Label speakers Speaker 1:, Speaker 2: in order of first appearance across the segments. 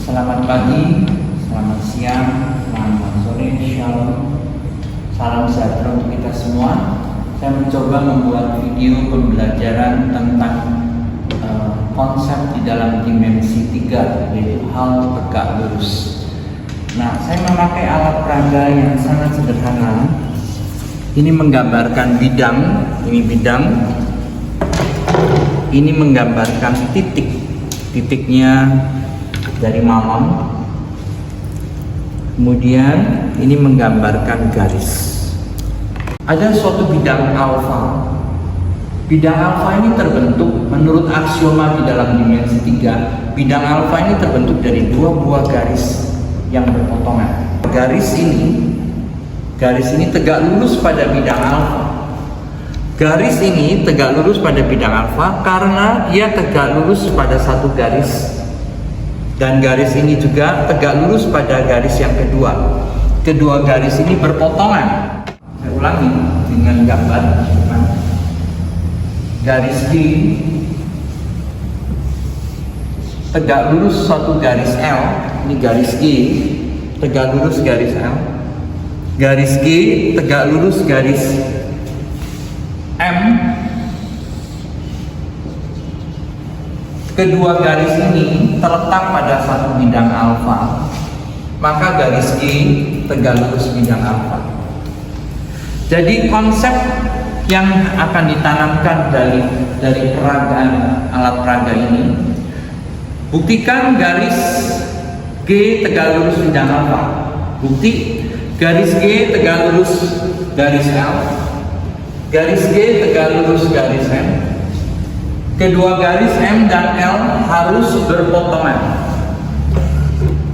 Speaker 1: Selamat pagi, selamat siang, selamat sore, shalom. Salam sejahtera untuk kita semua. Saya mencoba membuat video pembelajaran tentang konsep di dalam dimensi 3, yaitu hal tegak lurus. Nah, saya memakai alat peraga yang sangat sederhana. Ini menggambarkan bidang, ini bidang. Ini menggambarkan titiknya dari malam. Kemudian ini menggambarkan garis. Ada suatu bidang alfa. Bidang alfa ini terbentuk menurut aksioma di dalam dimensi 3. Bidang alfa ini terbentuk dari dua buah garis yang berpotongan. Garis ini tegak lurus pada bidang alfa. Garis ini tegak lurus pada bidang alfa karena dia tegak lurus pada satu garis. Dan garis ini juga tegak lurus pada garis yang kedua. Kedua garis ini berpotongan. Saya ulangi dengan gambar. Garis G tegak lurus suatu garis L. Ini garis G tegak lurus garis L. Garis G tegak lurus garis M. Kedua garis ini terletak pada satu bidang alfa, maka garis G tegak lurus bidang alfa. Jadi konsep yang akan ditanamkan dari peragaan alat peraga ini, buktikan garis G tegak lurus bidang alfa. Bukti garis G tegak lurus garis L, garis G tegak lurus garis M. Kedua garis M dan L harus berpotongan.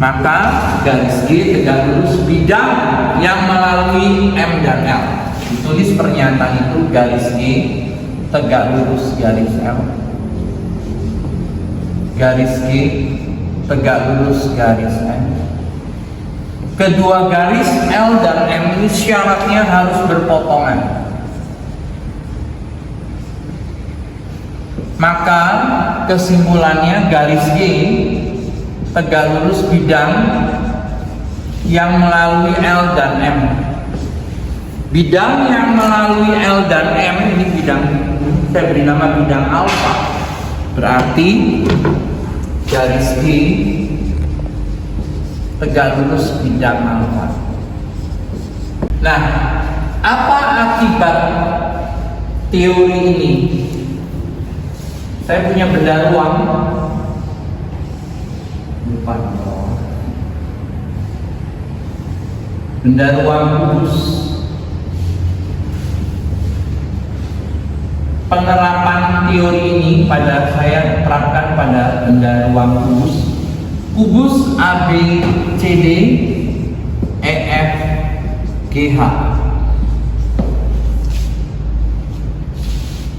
Speaker 1: Maka garis G tegak lurus bidang yang melalui M dan L. Ditulis pernyataan itu, garis G tegak lurus garis L, garis G tegak lurus garis M. Kedua garis L dan M ini syaratnya harus berpotongan. Maka kesimpulannya garis G tegak lurus bidang yang melalui L dan M. Bidang yang melalui L dan M ini bidang, saya beri nama bidang alfa. Berarti garis G tegak lurus bidang alfa. Nah, apa akibat teori ini? Saya punya benda ruang. Benda ruang kubus. Penerapan teori ini saya terapkan pada benda ruang kubus. Kubus A, B, C, D, E, F, G, H.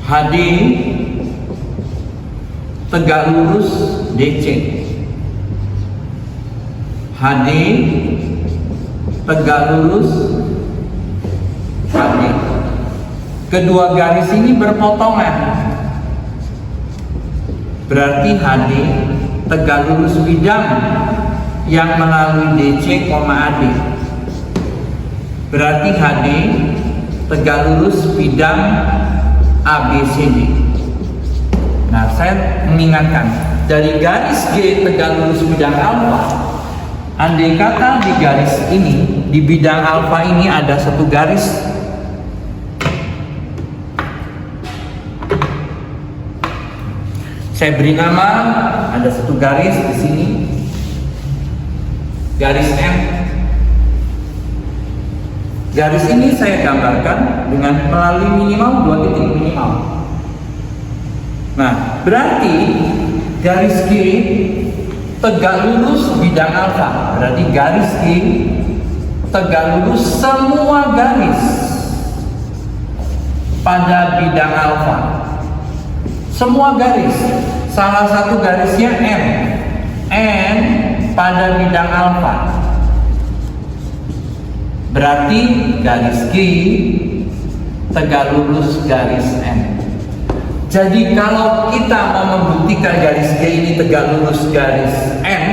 Speaker 1: HD tegak lurus DC. HD tegak lurus HD. Kedua garis ini berpotongan. Berarti HD tegak lurus bidang yang melalui DC, AD. Berarti HD tegak lurus bidang ABCD. Nah, saya mengingatkan dari garis G tegak lurus bidang alfa. Andai kata di garis ini, di bidang alfa ini ada satu garis, saya beri nama, ada satu garis di sini, garis M. Garis ini saya gambarkan dengan melalui minimal 2 titik minimal. Nah, berarti garis G tegak lurus bidang alfa. Berarti garis G tegak lurus semua garis pada bidang alfa. Semua garis. Salah satu garisnya M. N pada bidang alfa. Berarti garis G tegak lurus garis M. Jadi kalau kita mau membuktikan garis G ini tegak lurus garis M,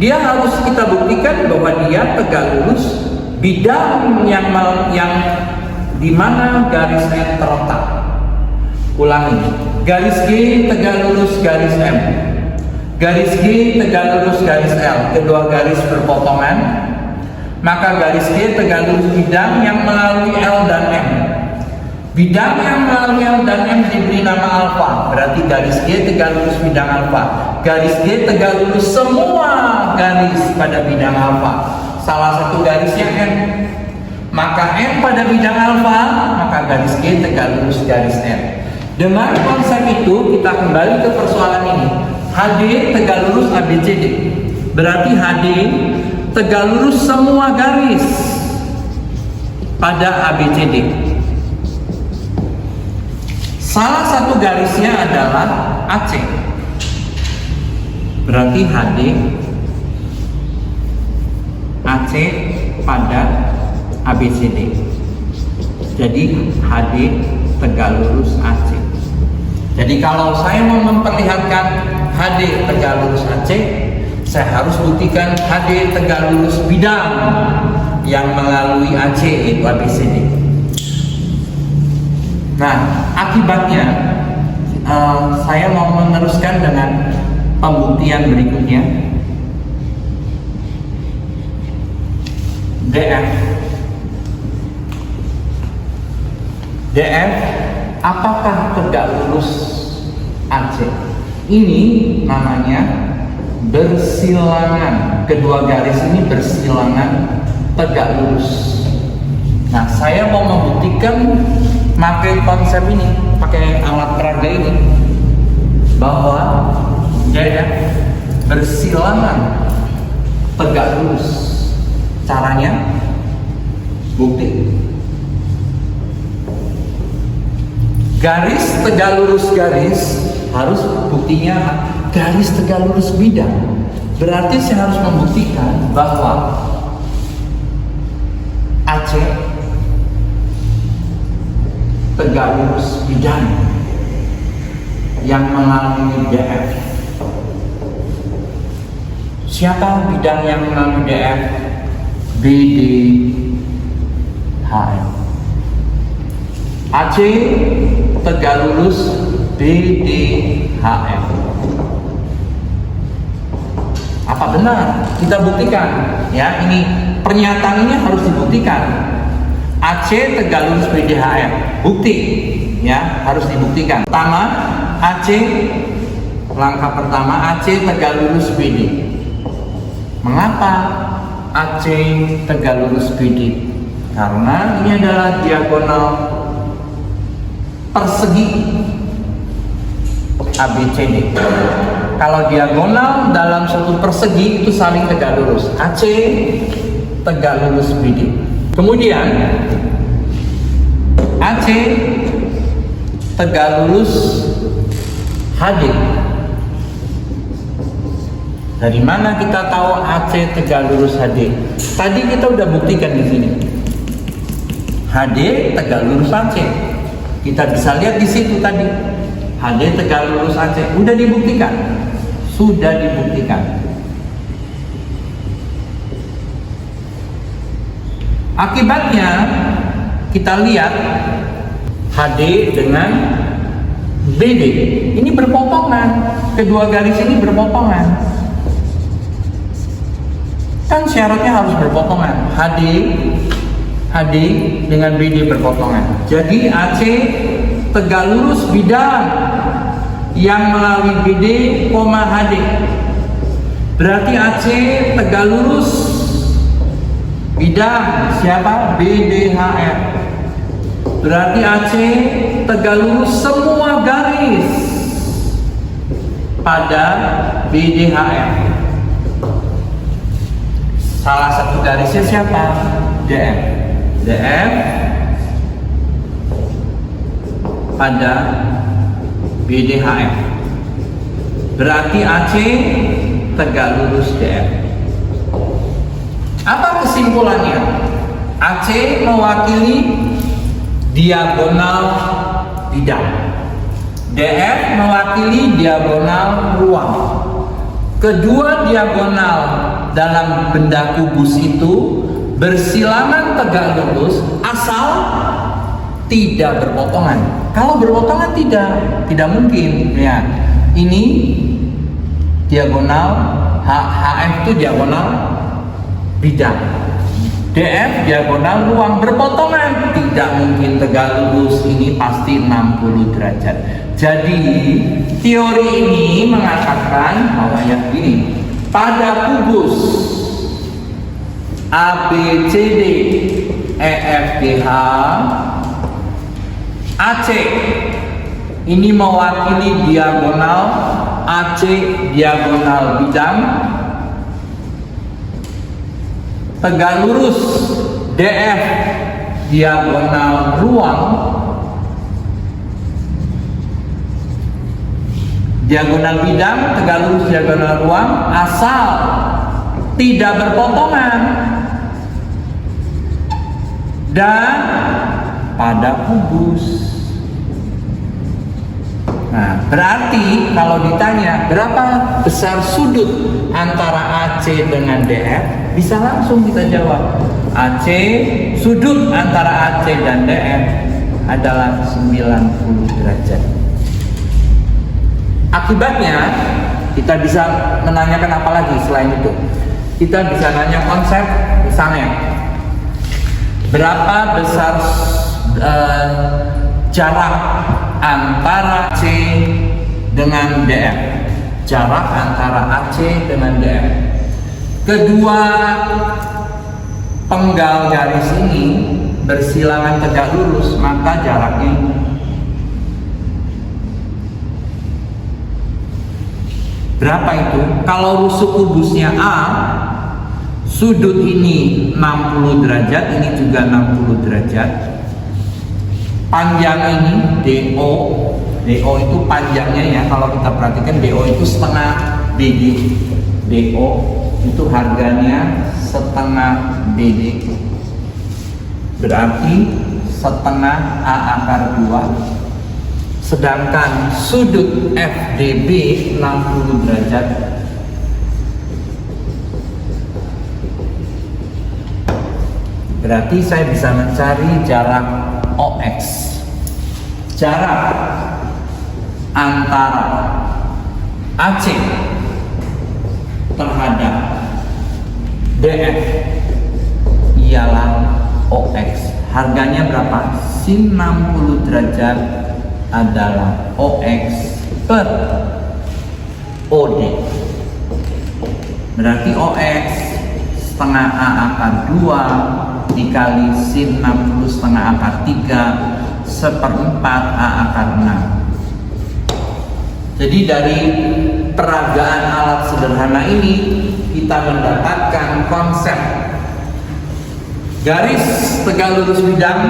Speaker 1: Dia harus kita buktikan bahwa dia tegak lurus bidang yang di mana garis M terletak. Ulangi, garis G tegak lurus garis M, garis G tegak lurus garis L, kedua garis berpotongan, maka garis G tegak lurus bidang yang melalui L dan M. Bidang yang melalui L dan M diberi nama alfa, berarti garis G tegak lurus bidang alfa. Garis G tegak lurus semua garis pada bidang alfa. Salah satu garisnya M, maka M pada bidang alfa, maka garis G tegak lurus garis M. Dengan konsep itu kita kembali ke persoalan ini. HD tegak lurus ABCD, berarti HD tegak lurus semua garis pada ABCD. Salah satu garisnya adalah AC, berarti HD AC pada ABCD. Jadi HD tegak lurus AC. Jadi kalau saya mau memperlihatkan HD tegak lurus AC, saya harus buktikan HD tegak lurus bidang yang melalui AC, yaitu ABCD. Nah, akibatnya saya mau meneruskan dengan pembuktian berikutnya. DF apakah tegak lurus AC? Ini namanya bersilangan. Kedua garis ini bersilangan tegak lurus. Nah, saya mau membuktikan pakai konsep ini, pakai alat peraga ini, bahwa dia bersilangan tegak lurus. Caranya bukti. Garis tegak lurus garis harus buktinya garis tegak lurus bidang. Berarti saya harus membuktikan bahwa AC tegak lurus bidang yang melalui DF. Siapa bidang yang melalui DF? BD HM. AC tegak lurus BD HM. Apa benar? Kita buktikan ya, ini pernyataan ini harus dibuktikan. AC tegak lurus BDHM, bukti ya, harus dibuktikan. Pertama, AC, langkah pertama, AC tegak lurus BD. Mengapa AC tegak lurus BD? Karena ini adalah diagonal persegi ABCD. Kalau diagonal dalam suatu persegi itu saling tegak lurus. AC tegak lurus BD. Kemudian AC tegak lurus HD. Dari mana kita tahu AC tegak lurus HD? Tadi kita udah buktikan di sini. HD tegak lurus AC. Kita bisa lihat di situ tadi. HD tegak lurus AC. Udah dibuktikan. Sudah dibuktikan. Akibatnya kita lihat HD dengan BD ini berpotongan, kedua garis ini berpotongan. Kan syaratnya harus berpotongan. HD dengan BD berpotongan. Jadi AC tegak lurus bidang yang melalui BD, HD. Berarti AC tegak lurus bidang siapa? BDHM. Berarti AC tegak lurus semua garis pada BDHM. Salah satu garisnya siapa? DF pada BDHM. Berarti AC tegak lurus DF. Apa kesimpulannya? AC mewakili diagonal bidang, DF mewakili diagonal ruang. Kedua diagonal dalam benda kubus itu bersilangan tegak lurus asal tidak berpotongan. Kalau berpotongan tidak mungkin. Ya, ini diagonal, HF itu diagonal bidang, DF diagonal ruang, berpotongan tidak mungkin tegak lurus, ini pasti 60 derajat. Jadi teori ini mengatakan bahwa yang ini pada kubus ABCD EFGH AC ini mewakili diagonal AC diagonal bidang, tegak lurus DF diagonal ruang, diagonal bidang, tegak lurus diagonal ruang asal tidak berpotongan dan pada kubus. Nah, berarti kalau ditanya berapa besar sudut antara AC dengan DF, bisa langsung kita jawab. AC, sudut antara AC dan DF adalah 90 derajat. Akibatnya, kita bisa menanyakan apa lagi selain itu? Kita bisa nanya konsep, misalnya berapa besar jarak antara C dengan DF, jarak antara AC dengan DF. Kedua penggal garis ini bersilangan tegak lurus, maka jaraknya berapa itu? Kalau rusuk kubusnya A, sudut ini 60 derajat, ini juga 60 derajat. Panjang ini DO itu panjangnya ya, kalau kita perhatikan DO itu setengah BD. DO itu harganya setengah BD, berarti setengah A akar 2. Sedangkan sudut FDB 60 derajat, berarti saya bisa mencari jarak OX, jarak antara AC terhadap DF ialah OX. Harganya berapa? Sin 60 derajat adalah OX per OD. Berarti OX setengah A akar 2 dikali sin 60 setengah akar 3 seperempat A akar 6. Jadi dari peragaan alat sederhana ini kita mendapatkan konsep garis tegak lurus bidang,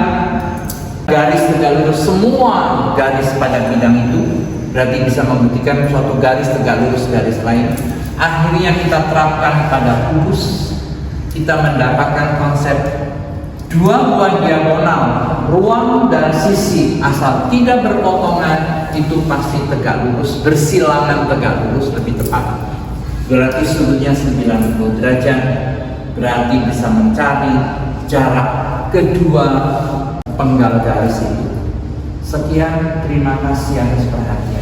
Speaker 1: garis tegak lurus semua garis pada bidang itu berarti bisa membuktikan suatu garis tegak lurus garis lain. Akhirnya kita terapkan pada kubus, kita mendapatkan konsep dua buah diagonal ruang dan sisi asal tidak berpotongan itu pasti tegak lurus, bersilangan tegak lurus lebih tepat. Berarti sudutnya 90 derajat, berarti bisa mencari jarak kedua penggal garis itu. Sekian, terima kasih atas perhatian.